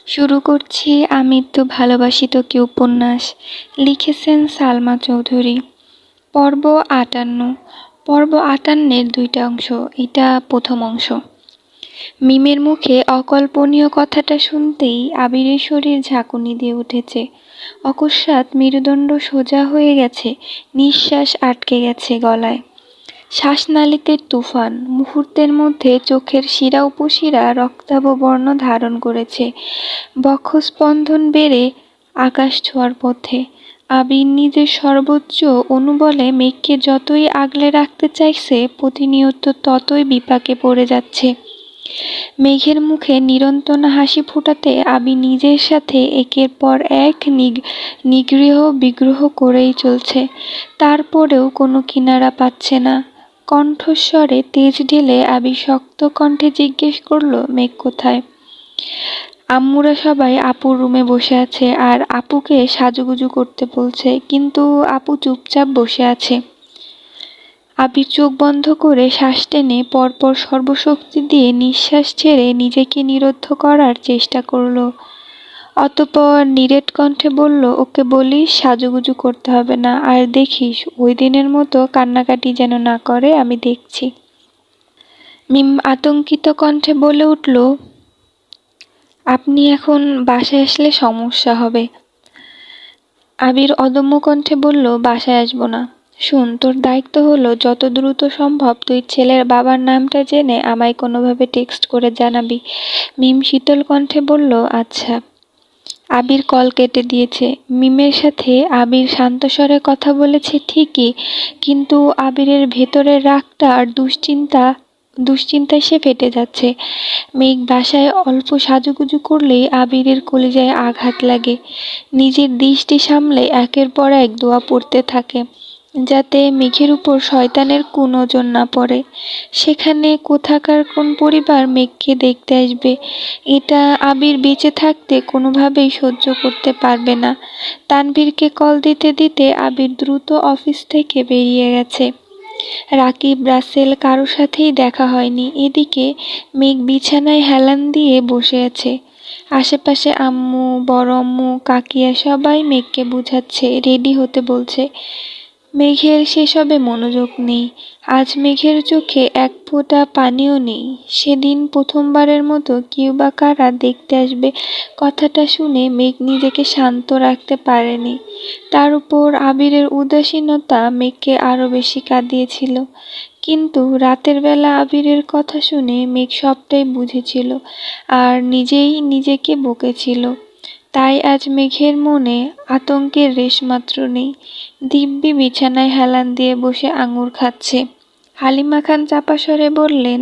শুরু করছি আমি তো ভালোবাসি তোকে উপন্যাস। লিখেছেন সালমা চৌধুরী। পর্ব ৫৮। পর্ব ৫৮-এর ২টা অংশ। এটা প্রথম অংশ। মিমের মুখে অকল্পনীয় কথাটা শুনতেই আবিরের শরীর ঝাঁকুনি দিয়ে উঠেছে। অকস্মাৎ মেরুদণ্ড সোজা হয়ে গেছে, নিঃশ্বাস আটকে গেছে গলায়। শ্বাসনালীতে তুফান। মুহূর্তের মধ্যে চোখের শিরা উপশিরা রক্তাভ বর্ণ ধারণ করেছে। বক্ষস্পন্দন বেড়ে আকাশ ছোঁয়ার পথে। আবির নিজের সর্বোচ্চ অনুবলে মেঘকে যতই আগলে রাখতে চাইছে, প্রতিনিয়ত ততই বিপাকে পড়ে যাচ্ছে। মেঘের মুখে নিরন্তর হাসি ফোটাতে আবির নিজের সাথে একের পর এক নিগৃহ বিগ্রহ করেই চলছে। তারপরেও কোনো কিনারা পাচ্ছে না। কণ্ঠস্বরে তেজ ঢেলে আবির শক্ত কণ্ঠে জিজ্ঞেস করলো, মেঘ কোথায়? আম্মুরা সবাই আপুর রুমে বসে আছে আর আপুকে সাজুগুজু করতে বলছে, কিন্তু আপু চুপচাপ বসে আছে। আবির চোখ বন্ধ করে শ্বাস টেনে পরপর সর্বশক্তি দিয়ে নিঃশ্বাস ছেড়ে নিজেকে নিরুদ্ধ করার চেষ্টা করল। অতঃপর নিরেট কণ্ঠে বলল, ওকে বলিস সাজুগুজু করতে হবে না, আর দেখিস ওই দিনের মতো কান্নাকাটি যেন না করে, আমি দেখছি। মিম আতঙ্কিত কণ্ঠে বলে উঠল, আপনি এখন বাসায় আসলে সমস্যা হবে। আবির অদম্য কণ্ঠে বলল, বাসায় আসবো না। শোন, তোর দায়িত্ব হলো যত দ্রুত সম্ভব তুই ছেলের বাবার নামটা জেনে আমায় কোনোভাবে টেক্সট করে জানাবি। মিম শীতল কণ্ঠে বলল, আচ্ছা। আবির কল কেটে দিয়েছে। মিমের সাথে আবির শান্ত স্বরে কথা বলেছে ঠিকই, কিন্তু আবিরের ভেতরের রাগটা আর দুশ্চিন্তায় সে ফেটে যাচ্ছে। মেঘ বাসায় অল্প সাজুগুজু করলেই আবিরের কলিজায় আঘাত লাগে। নিজের দৃষ্টি সামলে একের পর এক দোয়া পড়তে থাকে, যাতে মেঘের উপর শয়তানের কুনজর না পড়ে। সেখানে কোথাকার কোন পরিবার মেঘকে দেখতে আসবে, এটা আবির বেঁচে থাকতে কোনোভাবেই সহ্য করতে পারবে না। তানভীরকে কল দিতে দিতে আবির দ্রুত অফিস থেকে বেরিয়ে গেছে। রাকিব, রাসেল কারো সাথেই দেখা হয়নি। এদিকে মেঘ বিছানায় হেলান দিয়ে বসে আছে। আশেপাশে আম্মু, বড় আম্মু, কাকিয়া সবাই মেঘকে বুঝাচ্ছে, রেডি হতে বলছে। মেঘের সেসবে মনোযোগ নেই। আজ মেঘের চোখে এক ফোঁটা পানিও নেই। সেদিন প্রথমবারের মতো কেউ বা কারা দেখতে আসবে কথাটা শুনে মেঘ নিজেকে শান্ত রাখতে পারেনি। তার উপর আবিরের উদাসীনতা মেঘকে আরো বেশি কাঁদিয়েছিল। কিন্তু রাতের বেলা আবিরের কথা শুনে মেঘ সবটাই বুঝেছিল আর নিজেই নিজেকে বকেছিল। তাই আজ মেঘের মনে আতঙ্কের রেশমাত্র নেই। দিব্যি বিছানায় হেলান দিয়ে বসে আঙুর খাচ্ছে। হালিমা খান চাপা স্বরে বললেন,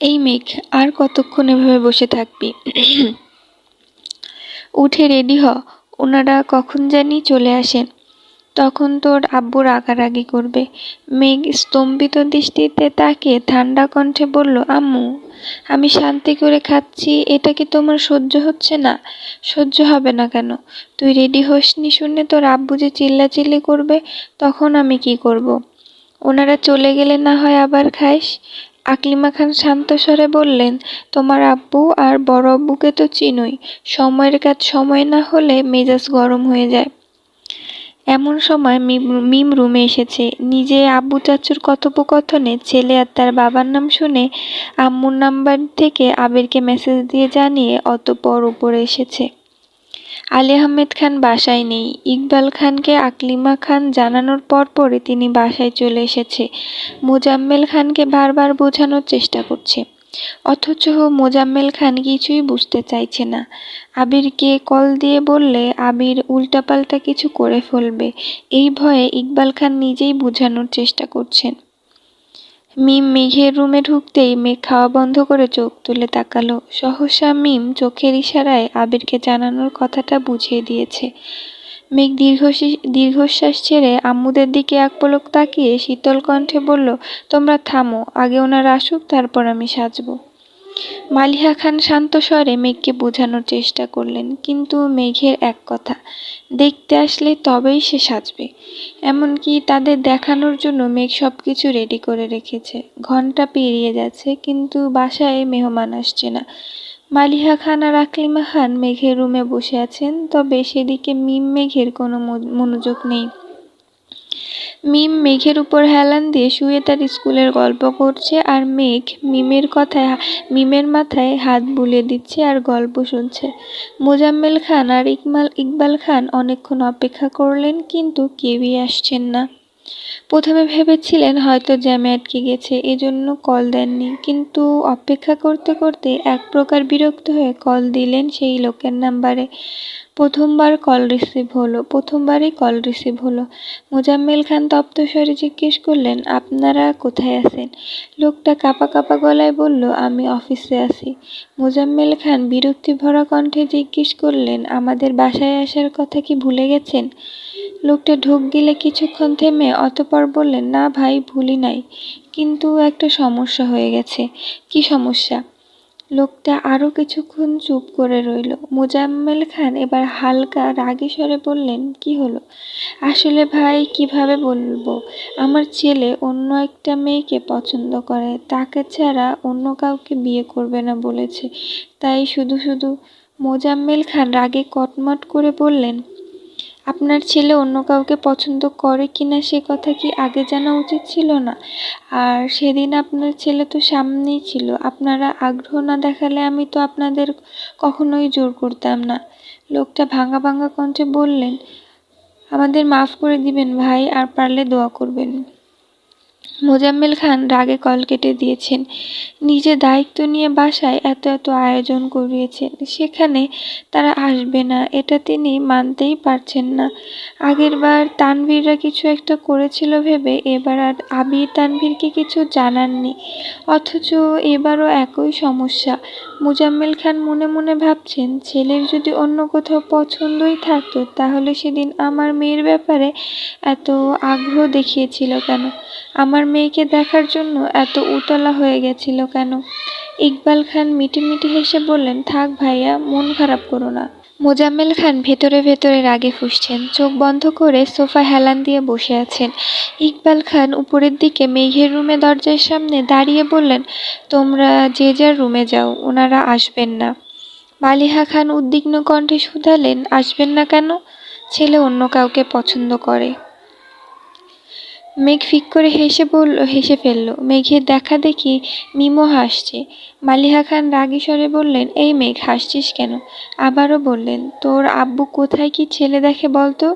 এই মেঘ, আর কতক্ষণ এভাবে বসে থাকবি? উঠে রেডি হ, ওনারা কখন জানি চলে আসেন, তখন তোর আব্বু রাগারাগি করবে। মেঘ স্তম্ভিত দৃষ্টিতে তাকে ঠান্ডা কণ্ঠে বলল, আম্মু, আমি শান্তি করে খাচ্ছি, এটা কি তোমার সহ্য হচ্ছে না? সহ্য হবে না কেন? তুই রেডি হসনি শুনে তোর আব্বু যে চিল্লাচিল্লি করবে, তখন আমি কি করব? ওনারা চলে গেলে না হয় আবার খাইস। আকলিমা খান শান্ত স্বরে বললেন, তোমার আব্বু আর বড় আব্বুকে তো চিনোই, সময়ের কাজ সময় না হলে মেজাজ গরম হয়ে যায়। এমন সময় মিম রুমে এসেছে। নিজে আব্বু চাচুর কথোপকথনে ছেলে আর তার বাবার নাম শুনে আম্মুর নাম্বার থেকে আবিরকে মেসেজ দিয়ে জানিয়ে অতঃপর উপরে এসেছে। আলী আহমেদ খান বাসায় নেই। ইকবাল খানকে আকলিমা খান জানানোর পরপরই তিনি বাসায় চলে এসেছে। মোজাম্মেল খানকে বারবার বোঝানোর চেষ্টা করছে, অথচ মোজাম্মেল খান কিছুই বুঝতে চাইছে না। আবিরকে কল দিয়ে বললে আবির উল্টাপাল্টা কিছু করে ফেলবে, এই ভয়ে ইকবাল খান নিজেই বোঝানোর চেষ্টা করছেন। মিম মেঘের রুমে ঢুকতেই মেঘ খাওয়া বন্ধ করে চোখ তুলে তাকালো। সহসা মিম চোখের ইশারায় আবিরকে জানানোর কথাটা বুঝিয়ে দিয়েছে। মেঘ দীর্ঘশ্বাস ছেড়ে আম্মুদের দিকে এক পলক তাকিয়ে শীতল কণ্ঠে বলল, তোমরা থামো, আগে ওনারা আসুক, তারপর আমি সাজবো। মালিহা খান শান্ত স্বরে মেঘকে বোঝানোর চেষ্টা করলেন, কিন্তু মেঘের এক কথা, দেখতে আসলে তবেই সে সাজবে। এমনকি তাদের দেখানোর জন্য মেঘ সবকিছু রেডি করে রেখেছে। ঘন্টা পেরিয়ে যাচ্ছে, কিন্তু বাসায় মেহমান আসছে না। মালিহা খান আর আকলিমা খান মেঘের রুমে বসে আছেন, তবে সেদিকে মিম মেঘের কোনো মনোযোগ নেই। মিম মেঘের উপর হেলান দিয়ে শুয়ে তার স্কুলের গল্প করছে, আর মেঘ মিমের মাথায় হাত বুলিয়ে দিচ্ছে আর গল্প শুনছে। মোজাম্মেল খান আর ইকবাল খান অনেকক্ষণ অপেক্ষা করলেন, কিন্তু কেউই আসছেন না। প্রথমে ভেবেছিলেন হয়তো জ্যামে আটকে গেছে, এজন্য কল দেননি, কিন্তু অপেক্ষা করতে করতে এক প্রকার বিরক্ত হয়ে কল দিলেন সেই লোকের নাম্বারে। প্রথমবারই কল রিসিভ হলো। মোজাম্মেল খান তপ্ত স্বরে জিজ্ঞেস করলেন, আপনারা কোথায় আছেন? লোকটা কাঁপা কাঁপা গলায় বলল, আমি অফিসে আছি। মোজাম্মেল খান বিরক্তি ভরা কণ্ঠে জিজ্ঞেস করলেন, আমাদের বাসায় আসার কথা কি ভুলে গেছেন? লোকটা ঢোক গিলে কিছুক্ষণ থেমে অতঃপর বললেন, না ভাই, ভুলি নাই, কিন্তু একটা সমস্যা হয়ে গেছে। কি সমস্যা? লোকটা আরো কিছুক্ষণ চুপ করে রইল। মোজাম্মেল খান এবার হালকা রাগী স্বরে বললেন, কি হলো? আসলে ভাই, কিভাবে বলবো, আমার ছেলে অন্য একটা মেয়েকে পছন্দ করে, তাকে ছাড়া অন্য কাউকে বিয়ে করবে না বলেছে, তাই শুধু শুধু। মোজাম্মেল খান রাগে কটমট করে বললেন, আপনার ছেলে অন্য কাউকে পছন্দ করে কিনা সে কথা কি আগে জানা উচিত ছিল না? আর সেদিন আপনার ছেলে তো সামনেই ছিল, আপনারা আগ্রহ না দেখালে আমি তো আপনাদের কখনোই জোর করতাম না। লোকটা ভাঙা ভাঙা কণ্ঠে বললেন, আমাদের মাফ করে দিবেন ভাই, আর পারলে দোয়া করবেন। মোজাম্মেল খান রাগে কল কেটে দিয়েছেন। নিজে দায়িত্ব নিয়ে বাসায় এত এত আয়োজন করিয়েছেন, সেখানে তারা আসবে না এটা তিনি মানতেই পারছেন না। আগেরবার তানভীররা কিছু একটা করেছিল ভেবে এবার আর আবির তানভীরকে কিছু জানাননি, অথচ এবারও একই সমস্যা। মোজাম্মেল খান মনে মনে ভাবছেন, ছেলের যদি অন্য কোথাও পছন্দই থাকতো তাহলে সেদিন আমার মেয়ের ব্যাপারে এত আগ্রহ দেখিয়েছিল কেন? আমার মেয়েকে দেখার জন্য এত উতলা হয়ে গেছিল কেন? ইকবাল খান মিটিমিটি হেসে বললেন, থাক ভাইয়া, মন খারাপ করো না। মোজাম্মেল খান ভেতরে ভেতরে রাগে ফুঁসছেন, চোখ বন্ধ করে সোফা হেলান দিয়ে বসে আছেন। ইকবাল খান উপরের দিকে মেঘের রুমে দরজার সামনে দাঁড়িয়ে বললেন, তোমরা যে যার রুমে যাও, ওনারা আসবেন না। মালিহা খান উদ্বিগ্ন কণ্ঠে শুধালেন, আসবেন না কেন? ছেলে অন্য কাউকে পছন্দ করে। মেঘ ফিক করে হেসে ফেলল। মেঘের দেখা দেখি মিমও হাসছে। মালিহা খান রাগী স্বরে বললেন, এই মেঘ, হাসছিস কেন? আবারও বললেন, তোর আব্বু কোথায় কি ছেলে দেখে বলতো?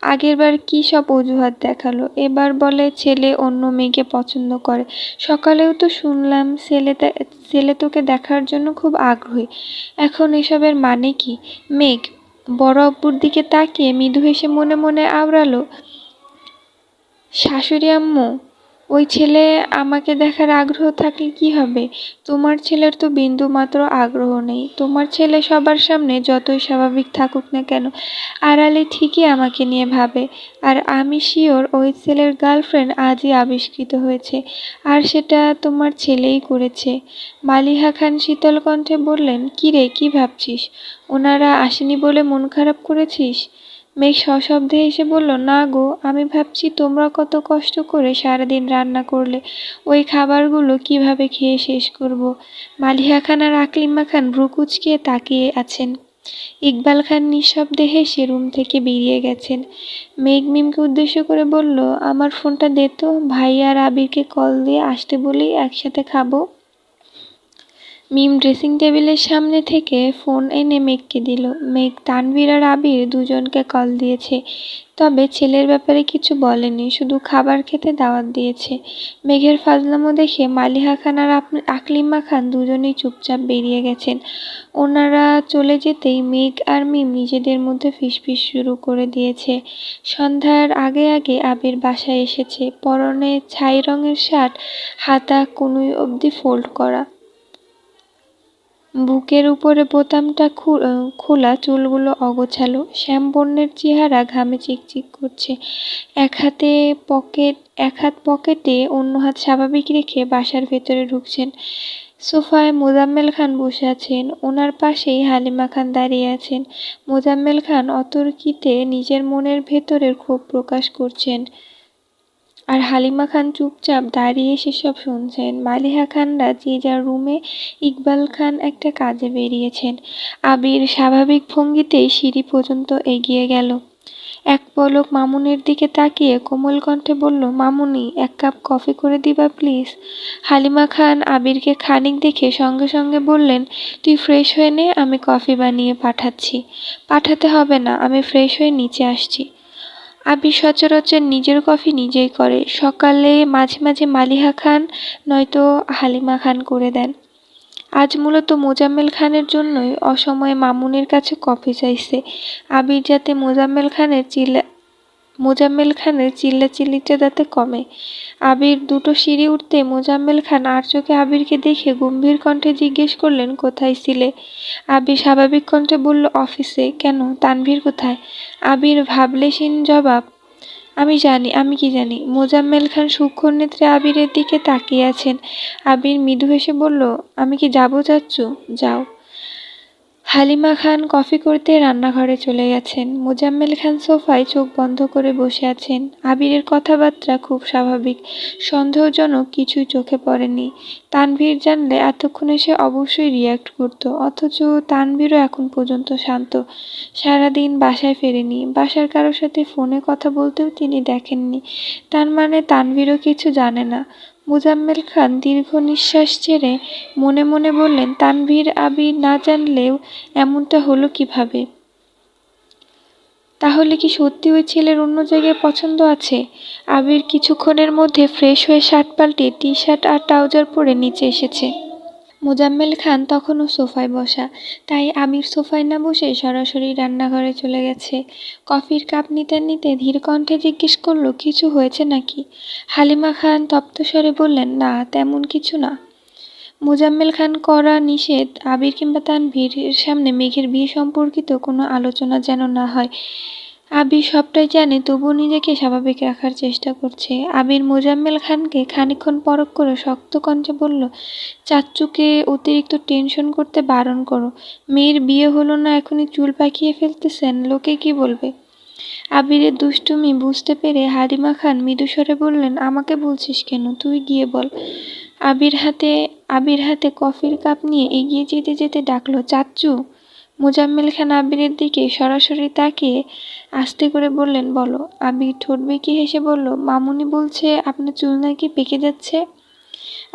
আগেরবার কি সব অজুহাত দেখালো, এবার বলে ছেলে অন্য মেয়েকে পছন্দ করে। সকালেও তো শুনলাম ছেলে তোকে দেখার জন্য খুব আগ্রহী। এখন এসবের মানে কি? মেঘ বড় আব্বুর দিকে তাকিয়ে মৃদু হেসে মনে মনে আওড়ালো, শাশুড়ি আম্মু, ওই ছেলে আমাকে দেখার আগ্রহ থাকলে কি হবে? তোমার ছেলের তো বিন্দু মাত্র আগ্রহ নেই। তোমার ছেলে সবার সামনে যতই স্বাভাবিক থাকুক না কেন, আড়ালে ঠিকই আমাকে নিয়ে ভাবে। আর আমি শিওর ওই ছেলের গার্লফ্রেন্ড আজই আবিষ্কৃত হয়েছে, আর সেটা তোমার ছেলেই করেছে। মালিহা খান শীতল কণ্ঠে বললেন, কি রে, কি ভাবছিস? ওনারা আসেনি বলে মন খারাপ করেছিস? মেঘ সশব্দে হেসে বলল, না গো, আমি ভাবছি তোমরা কত কষ্ট করে সারাদিন রান্না করলে, ওই খাবারগুলো কিভাবে খেয়ে শেষ করব। মালিহা খান আর আকলিমা খান ভ্রু কুঁচকে তাকিয়ে আছেন। ইকবাল খান নিঃশব্দে হেসে রুম থেকে বেরিয়ে গেছেন। মেঘ মিমকে উদ্দেশ্য করে বলল, আমার ফোনটা দে তো, ভাই আর আবিরকে কল দিয়ে আসতে বলি, একসাথে খাবো। মিম ড্রেসিং টেবিলের সামনে থেকে ফোন এনে মেঘকে দিল। মেঘ তানভীর আর আবির দুজনকে কল দিয়েছে, তবে ছেলের ব্যাপারে কিছু বলেনি, শুধু খাবার খেতে দাওয়াত দিয়েছে। মেঘের ফাজলামো দেখে মালিহা খান আর আকলিমা খান দুজনেই চুপচাপ বেরিয়ে গেছেন। ওনারা চলে যেতেই মেঘ আর মিম নিজেদের মধ্যে ফিসফিস শুরু করে দিয়েছে। সন্ধ্যার আগে আগে আবির বাসায় এসেছে, পরনে ছাই রঙের শার্ট, হাতা কনুই অবধি ফোল্ড করা, বুকের উপরে বোতামটা খোলা, চুলগুলো অগোছালো, শ্যামবর্ণের চেহারা ঘামে চিকচিক করছে। এক হাত পকেটে, অন্য হাত স্বাভাবিক রেখে বাসার ভেতরে ঢুকছেন। সোফায় মোজাম্মেল খান বসে আছেন, ওনার পাশেই হালিমা খান দাঁড়িয়ে আছেন। মোজাম্মেল খান অতর্কিতে নিজের মনের ভেতরের ক্ষোভ প্রকাশ করছেন। আর হালিমা খান চুপচাপ দাঁড়িয়ে সেসব শুনছেন। মালিহা খানরা যে যার রুমে, ইকবাল খান একটা কাজে বেরিয়েছেন। আবির স্বাভাবিক ভঙ্গিতেই সিঁড়ি পর্যন্ত এগিয়ে গেল। এক পলক মামুনির দিকে তাকিয়ে কোমল কণ্ঠে বলল, মামুনি, এক কাপ কফি করে দিবা প্লিজ? হালিমা খান আবিরকে খানিক দেখে সঙ্গে সঙ্গে বললেন, তুই ফ্রেশ হয়ে নে, আমি কফি বানিয়ে পাঠাচ্ছি। পাঠাতে হবে না, আমি ফ্রেশ হয়ে নিচে আসছি। আবির সচরাচর নিজের কফি নিজেই করে। সকালে মাঝে মাঝে মালিহা খান নয়তো হালিমা খান করে দেন। আজ মূলত মোজাম্মেল খানের জন্যই অসময়ে মামুনির কাছে কফি চাইছে। আবির যাতে মোজাম্মেল খানের চিল্লাচিল্লিটা যাতে কমে। আবির দুটো সিঁড়ি উঠতে মোজাম্মেল খান আর চোখে আবিরকে দেখে গম্ভীর কণ্ঠে জিজ্ঞেস করলেন, কোথায় ছিলে? আবির স্বাভাবিক কণ্ঠে বলল, অফিসে। কেন, তানভীর কোথায়? আবির ভাবলেশীন জবাব, আমি কি জানি। মোজাম্মেল খান সূক্ষ্ম নেত্রে আবিরের দিকে তাকিয়ে আছেন। আবির মৃদু হেসে বলল, আমি কি যাবো চাচ্চু? যাও। হালিমা খান কফি করতে রান্নাঘরে চলে গেছেন। মোজাম্মেল খান সোফায় চোখ বন্ধ করে বসে আছেন। আবিরের কথাবার্তা খুব স্বাভাবিক, সন্দেহজনক কিছুই চোখে পড়েনি। তানভীর জানলে এতক্ষণে সে অবশ্যই রিয়্যাক্ট করত, অথচ তানভীরও এখন পর্যন্ত শান্ত। সারাদিন বাসায় ফেরেনি, বাসার কারোর সাথে ফোনে কথা বলতেও তিনি দেখেননি। তার মানে তানভীরও কিছু জানে না। মোজাম্মেল খান দীর্ঘ নিঃশ্বাস ছেড়ে মনে মনে বললেন, তানভীর আবির না জানলেও এমনটা হলো কিভাবে? তাহলে কি সত্যি ওই ছেলের অন্য জায়গায় পছন্দ আছে? আবির কিছুক্ষণের মধ্যে ফ্রেশ হয়ে শার্ট পাল্টে টি শার্ট আর ট্রাউজার পরে নিচে এসেছে। মোজাম্মেল খান তখনও সোফায় বসা, তাই আবির সোফায় না বসে সরাসরি রান্নাঘরে চলে গেছে। কফির কাপ নিতে নিতে ধীর কণ্ঠে জিজ্ঞেস করলো, কিছু হয়েছে নাকি? হালিমা খান তপ্তস্বরে বললেন, না তেমন কিছু না। মোজাম্মেল খান করা নিষেধ, আবির কিংবা তানভীরের সামনে মেঘের বিয়ে সম্পর্কিত কোনো আলোচনা যেন না হয়। আবির সবটাই জানে, তবুও নিজেকে স্বাভাবিক রাখার চেষ্টা করছে। আবির মোজাম্মেল খানকে খানিকক্ষণ পরখ করে শক্ত কণ্ঠে বলল, চাচ্চুকে অতিরিক্ত টেনশন করতে বারণ করো। মেয়ের বিয়ে হলো না, এখনই চুল পাকিয়ে ফেলতেছেন, লোকে কি বলবে? আবিরের দুষ্টুমি বুঝতে পেরে হালিমা খান মৃদুস্বরে বললেন, আমাকে বলছিস কেন, তুই গিয়ে বল। আবির হাতে কফির কাপ নিয়ে এগিয়ে যেতে যেতে ডাকলো, চাচ্চু। মোজাম্মেল খান আবিরের দিকে সরাসরি তাকিয়ে আস্তে করে বললেন, বলো। আবির ঠোঁট বেঁকিয়ে হেসে বলল, মামুনি বলছে আপনার চুল নাকি পেকে যাচ্ছে,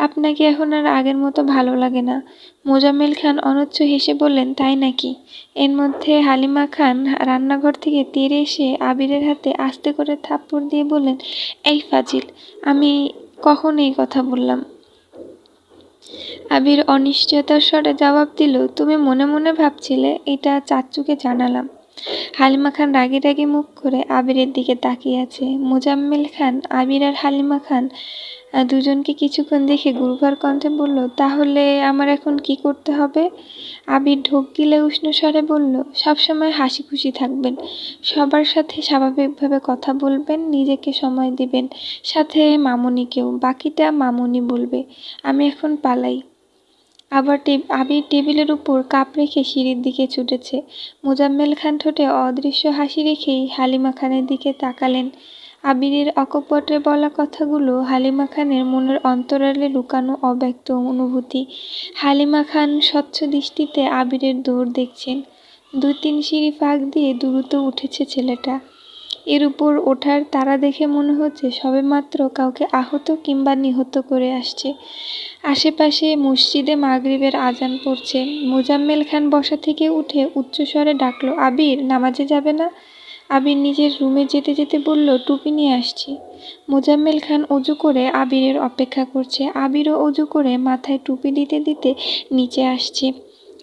আপনাকে এখন আর আগের মতো ভালো লাগে না। মোজাম্মেল খান অনচ্ছ হেসে বললেন, তাই নাকি? এর মধ্যে হালিমা খান রান্নাঘর থেকে তেড়ে এসে আবিরের হাতে আস্তে করে থাপ্পড় দিয়ে বললেন, এই ফাজিল, আমি কখন এই কথা বললাম? আবির অনিশ্চয়তার স্বরে জবাব দিল, তুমি মনে মনে ভাবছিলে, এটা চাচ্চুকে জানালাম। হালিমা খান রাগে রাগে মুখ করে আবিরের দিকে তাকিয়ে আছে। মোজাম্মেল খান আবির আর হালিমা খান দুজনকে কিছুক্ষণ দেখে গুরুভার কণ্ঠে বলল, তাহলে আমার এখন কি করতে হবে? আবির ঢোক গিলে উষ্ণ স্বরে বলল, সবসময় হাসি খুশি থাকবেন, সবার সাথে স্বাভাবিকভাবে কথা বলবেন, নিজেকে সময় দিবেন, সাথে মামুনিকেও, বাকিটা মামুনি বলবে। আমি এখন পালাই। আবির টেবিলের উপর কাপ রেখে সিঁড়ির দিকে ছুটেছে। মোজাম্মেল খান ঠোঁটে অদৃশ্য হাসি রেখেই হালিমা খানের দিকে তাকালেন। আবিরের অকপটে বলা কথাগুলো হালিমা খানের মনের অন্তরালে লুকানো অব্যক্ত অনুভূতি। হালিমা খান স্বচ্ছ দৃষ্টিতে আবিরের দৌড় দেখছেন। 2-3 সিঁড়ি ফাঁক দিয়ে দ্রুত উঠেছে ছেলেটা। এর উপর ওঠার তাড়া দেখে মনে হচ্ছে সবেমাত্র কাউকে আহত কিংবা নিহত করে আসছে। আশেপাশে মসজিদে মাগরিবের আজান পড়ছে। মোজাম্মেল খান বসা থেকে উঠে উচ্চস্বরে ডাকল, আবির, নামাজে যাবে না? আবির নিজের রুমে যেতে যেতে বলল, টুপি নিয়ে আসছি। মোজাম্মেল খান অজু করে আবিরের অপেক্ষা করছে। আবিরও অজু করে মাথায় টুপি দিতে দিতে নিচে আসছে।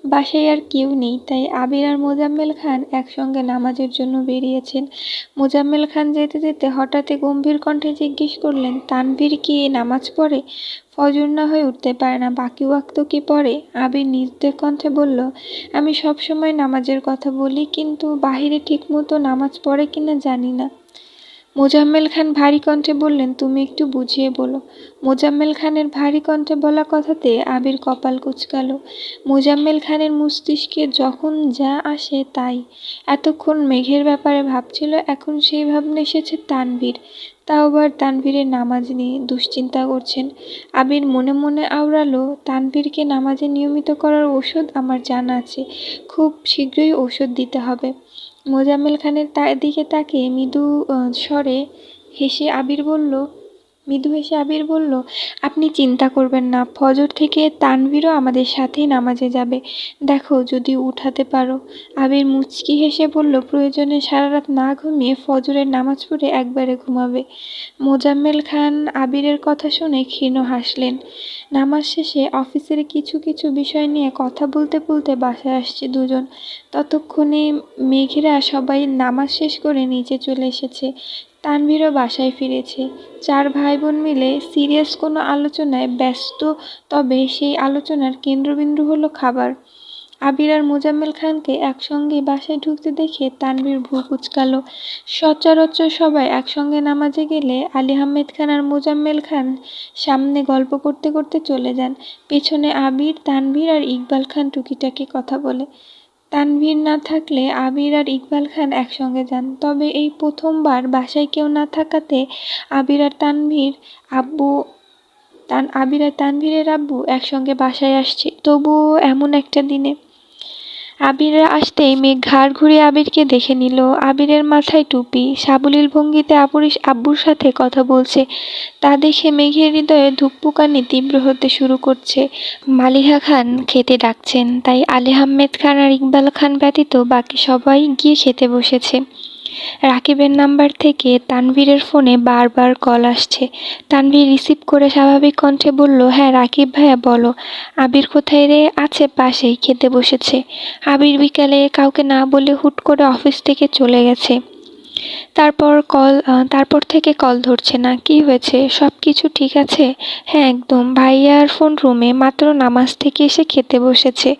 বাসায় আর কেউ নেই, তাই আবির আর মোজাম্মেল খান একসঙ্গে নামাজের জন্য বেরিয়েছেন। মোজাম্মেল খান যেতে যেতে হঠাৎই গম্ভীর কণ্ঠে জিজ্ঞেস করলেন, তানভীর কি নামাজ পড়ে? ফজর না হয়ে উঠতে পারে না, বাকি ওয়াক্ত কি পড়ে? আবির নির্দেক কণ্ঠে বলল, আমি সব সময় নামাজের কথা বলি, কিন্তু বাহিরে ঠিকমতো নামাজ পড়ে কিনা জানি না। মোজাম্মেল খান ভারী কণ্ঠে বললেন, তুমি একটু বুঝিয়ে বলো। মোজাম্মেল খানের ভারী কণ্ঠে বলা কথাতে আবির কপাল কুঁচকালো। মোজাম্মেল খানের মস্তিষ্কে যখন যা আসে তাই। এতক্ষণ মেঘের ব্যাপারে ভাবছিল, এখন সেই ভাবনা এসেছে তানভীর। তাও আবার তানভীরের নামাজ নিয়ে দুশ্চিন্তা করছেন। আবির মনে মনে আওড়ালো, তানভীরকে নামাজে নিয়মিত করার ওষুধ আমার জানা আছে, খুব শীঘ্রই ওষুধ দিতে হবে। মোজাম্মেল খানের দিকে তাকিয়ে মৃদু হেসে আবির বলল, আপনি চিন্তা করবেন না, ফজর থেকে তানভীরও আমাদের সাথেই নামাজে যাবে, দেখো যদি উঠাতে পারো। আবির মুচকি হেসে বলল, প্রয়োজনে সারা রাত না ঘুমিয়ে ফজরের নামাজ পড়ে একবারে ঘুমাবে। মোজাম্মেল খান আবিরের কথা শুনে ক্ষীণ হাসলেন। নামাজ শেষে অফিসের কিছু কিছু বিষয় নিয়ে কথা বলতে বলতে বাসায় আসছে দুজন। ততক্ষণে মেঘেরা সবাই নামাজ শেষ করে নিচে চলে এসেছে। তানভীরও বাসায় ফিরেছে। 4 ভাই বোন মিলে সিরিয়াস কোনো আলোচনায় ব্যস্ত, তবে সেই আলোচনার কেন্দ্রবিন্দু হলো খাবার। আবির আর মোজাম্মেল খানকে একসঙ্গে বাসায় ঢুকতে দেখে তানভীর ভ্রু কুঁচকালো। সচরাচর সবাই একসঙ্গে নামাজে গেলে আলী আহমেদ খান আর মোজাম্মেল খান সামনে গল্প করতে করতে চলে যান, পেছনে আবির, তানভীর আর ইকবাল খান টুকিটাকি কথা বলে। তানভীর না থাকলে আবির আর ইকবাল খান একসঙ্গে যান, তবে এই প্রথমবার বাসায় কেউ না থাকাতে আবির আর তানভীরের আব্বু একসঙ্গে বাসায় আসছে। তবুও এমন একটা দিনে আবির আসতেই মেঘ ঘাড় ঘুরিয়ে আবিরকে দেখে নিল। আবিরের মাথায় টুপি, সাবলীল ভঙ্গিতে আব্বুর সাথে কথা বলছে। তা দেখে মেঘের হৃদয়ে ধুকপুকানি তীব্র হতে শুরু করছে। মালিহা খান খেতে ডাকছেন, তাই আলী আহমেদ খান আর ইকবাল খান ব্যতীত বাকি সবাই গিয়ে খেতে বসেছে। রাকিবের নাম্বার থেকে তানভীরের ফোনে বারবার কল আসছে। তানভীর রিসিভ করে স্বাভাবিক কণ্ঠে বলল, হ্যাঁ রাকিব ভাইয়া বলো। আবির কোথায় রে? আছে পাশেই, খেতে বসেছে। আবির বিকালে কাউকে না বলে হুট করে অফিস থেকে চলে গেছে। তারপর থেকে কল ধরছে না। কি হয়েছে? সব কিছু ঠিক আছে? হ্যাঁ একদম। ভাইয়ার ফোন রুমে, মাত্র নামাজ থেকে এসে খেতে বসেছে।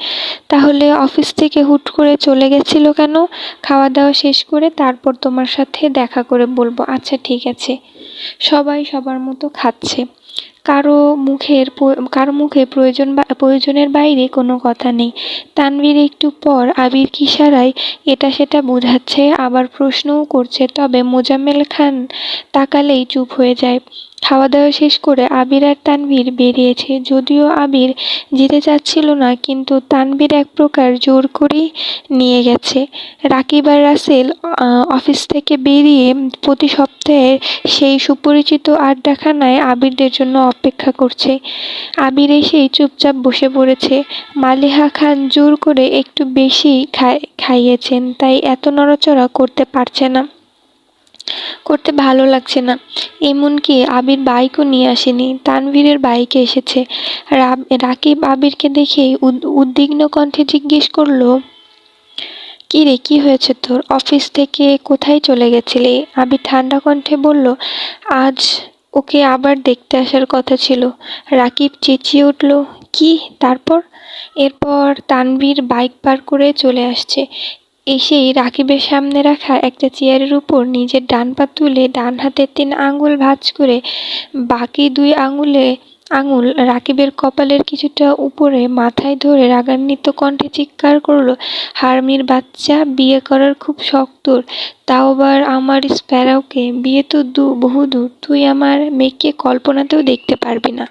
তাহলে অফিস থেকে হুট করে চলে গেছিল কেন? খাওয়া দাওয়া শেষ করে তারপর তোমার সাথে দেখা করে বলবো। আচ্ছা ঠিক আছে। সবাই সবার মতো খাচ্ছে। কারো মুখে প্রয়োজনের বাইরে কোনো কথা নেই। তানভীর একটু পর আবিরকে ইশারায় এটা সেটা বোঝাচ্ছে, আবার প্রশ্নও করছে, তবে মোজাম্মেল খান তাকালেই চুপ হয়ে যায়। খাওয়া দাওয়া শেষ করে আবির আর তানভীর বেরিয়েছে। যদিও আবির যেতে চাচ্ছিল না, কিন্তু তানভীর এক প্রকার জোর করেই নিয়ে গেছে। রাকিব আর রাসেল অফিস থেকে বেরিয়ে প্রতি সপ্তাহের সেই সুপরিচিত আড্ডাখানায় আবিরদের জন্য অপেক্ষা করছে। আবির এসেই চুপচাপ বসে পড়েছে। মালিহা খান জোর করে একটু বেশি খাইয়েছেন, তাই এত নড়াচড়া করতে ভালো লাগছে না। এমনকি আবির বাইকও নিয়ে আসেনি, তানভীরের বাইকে এসেছে। রাকিব আবিরকে দেখেই উদ্বিগ্ন কণ্ঠে জিজ্ঞেস করল, কি রে, কি হয়েছে তোর? অফিস থেকে কোথায় চলে গেছিলি? আবির ঠান্ডা কণ্ঠে বলল, আজ ওকে আবার দেখতে আসার কথা ছিল। রাকিব চেঁচিয়ে উঠল, কি? তারপর? এরপর তানভীর বাইক পার করে চলে আসছে। এসেই রাকিবের সামনে রাখা একটা চেয়ারের উপর নিজের ডান পা তুলে ডান হাতের 3 আঙুল ভাঁজ করে বাকি 2 আঙুল রাকিবের কপালের কিছুটা উপরে মাথায় ধরে রাগান্বিত কণ্ঠে চিৎকার করল, হারামির বাচ্চা, বিয়ে করার খুব শখ তোর, তাও আবার আমার স্প্যারোকে। বিয়ে তো বহুদূর, তুই আমার মেয়েকে কল্পনাতেও দেখতে পারবি না।